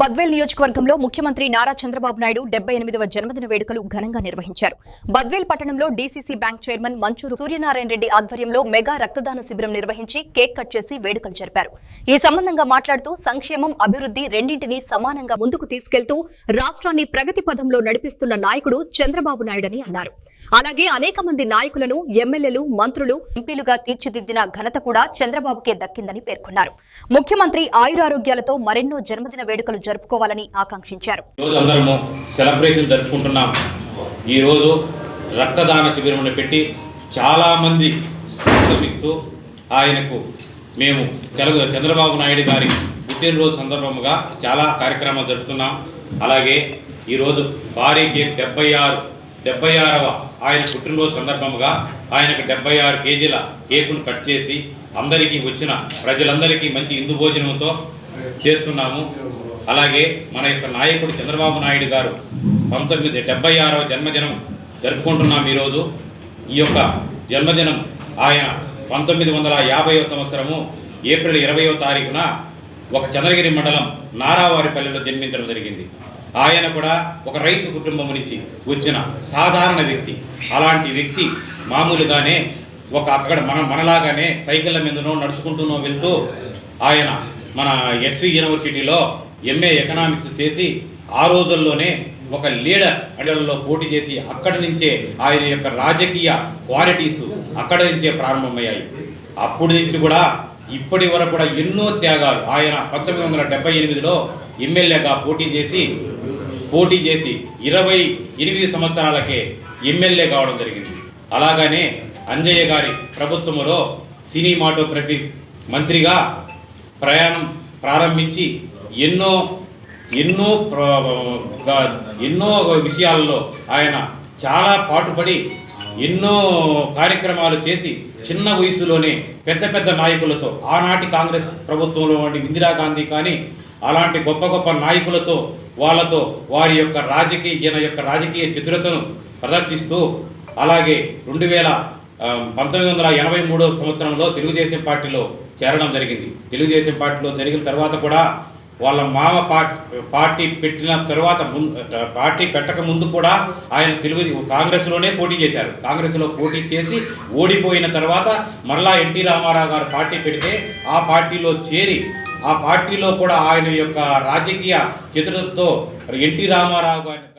బద్వేల్ నియోజకవర్గంలో ముఖ్యమంత్రి నారా చంద్రబాబు నాయుడు 78వ జన్మదిన వేడుకలు ఘనంగా నిర్వహించారు. బద్వేల్ పట్టణంలో DCC bank chairman Manchuru Suryanarayana Reddy ఆధ్వర్యంలో మెగా రక్తదాన శిబిరం నిర్వహించి కేక్ కట్ చేసి వేడుకలు జరిపారు. ఈ సంబంధంగా మాట్లాడుతూ సంక్షేమం, అభివృద్ధి రెండింటినీ సమానంగా ముందుకు తీసుకెళ్తూ రాష్ట్రాన్ని ప్రగతి పథంలో నడిపిస్తున్న నాయకుడు చంద్రబాబు నాయుడని అన్నారు. అలాగే అనేక మంది నాయకులను, ఎమ్మెల్యేలు, మంత్రులు, ఎంపీలుగా తీర్చిదిద్దిన ఘనత కూడా చంద్రబాబుకే దక్కిందని పేర్కొన్నారు. ముఖ్యమంత్రి ఆయురారోగ్యాలతో మరెన్నో జన్మదిన వేడుకలు జరుపుకోవాలని ఆకాంక్షించారు. సెలబ్రేషన్ జరుపుకుంటున్నాం. ఈ రోజు రక్తదాన శిబిరం పెట్టి చాలా మంది ఇస్తూ ఆయనకు మేము చంద్రబాబు నాయుడు గారి పుట్టినరోజు సందర్భంగా చాలా కార్యక్రమాలు జరుపుతున్నాం. అలాగే ఈరోజు భారీ కేక్ 76వ ఆయన పుట్టినరోజు సందర్భంగా ఆయనకు 76 కేజీల కేకును కట్ చేసి అందరికీ వచ్చిన ప్రజలందరికీ మంచి ఇందు భోజనంతో చేస్తున్నాము. అలాగే మన యొక్క నాయకుడు చంద్రబాబు నాయుడు గారు 76వ జన్మదినం జరుపుకుంటున్నాం. ఈరోజు ఈ యొక్క జన్మదినం ఆయన 1950వ సంవత్సరము ఏప్రిల్ 20వ తారీఖున ఒక చంద్రగిరి మండలం నారావారిపల్లిలో జన్మించడం జరిగింది. ఆయన కూడా ఒక రైతు కుటుంబం నుంచి వచ్చిన సాధారణ వ్యక్తి. అలాంటి వ్యక్తి మామూలుగానే అక్కడ మనలాగానే సైకిళ్ళ మీదనో నడుచుకుంటూనో వెళ్తూ ఆయన మన ఎస్వి యూనివర్సిటీలో ఎంఏ ఎకనామిక్స్ చేసి ఆ రోజుల్లోనే ఒక లీడర్ అడవుల్లో పోటీ చేసి అక్కడి నుంచే ఆయన యొక్క రాజకీయ క్వాలిటీస్ అక్కడి నుంచే ప్రారంభమయ్యాయి. అప్పటి నుంచి కూడా ఇప్పటి వరకు కూడా ఎన్నో త్యాగాలు. ఆయన 1978లో ఎమ్మెల్యేగా పోటీ చేసి 28 సంవత్సరాలకే ఎమ్మెల్యే కావడం జరిగింది. అలాగనే అంజయ్య గారి ప్రభుత్వంలో సినిమాటోగ్రఫీ మంత్రిగా ప్రయాణం ప్రారంభించి ఎన్నో విషయాల్లో ఆయన చాలా పాటుపడి ఎన్నో కార్యక్రమాలు చేసి చిన్న వయసులోనే పెద్ద నాయకులతో, ఆనాటి కాంగ్రెస్ ప్రభుత్వంలో వంటి ఇందిరాగాంధీ కానీ అలాంటి గొప్ప నాయకులతో వాళ్ళతో వారి యొక్క రాజకీయ చతురతను ప్రదర్శిస్తూ అలాగే 1983వ సంవత్సరంలో తెలుగుదేశం పార్టీలో చేరడం జరిగింది. తెలుగుదేశం పార్టీలో జరిగిన తర్వాత కూడా వాళ్ళ మామ పార్టీ పెట్టిన తర్వాత పార్టీ పెట్టక ముందు కూడా ఆయన కాంగ్రెస్లోనే పోటీ చేశారు. కాంగ్రెస్లో పోటీ చేసి ఓడిపోయిన తర్వాత మరలా ఎన్టీ రామారావు గారు పార్టీ పెడితే ఆ పార్టీలో చేరి ఆ పార్టీలో కూడా ఆయన యొక్క రాజకీయ చతురతతో ఎన్టీ రామారావు గారిని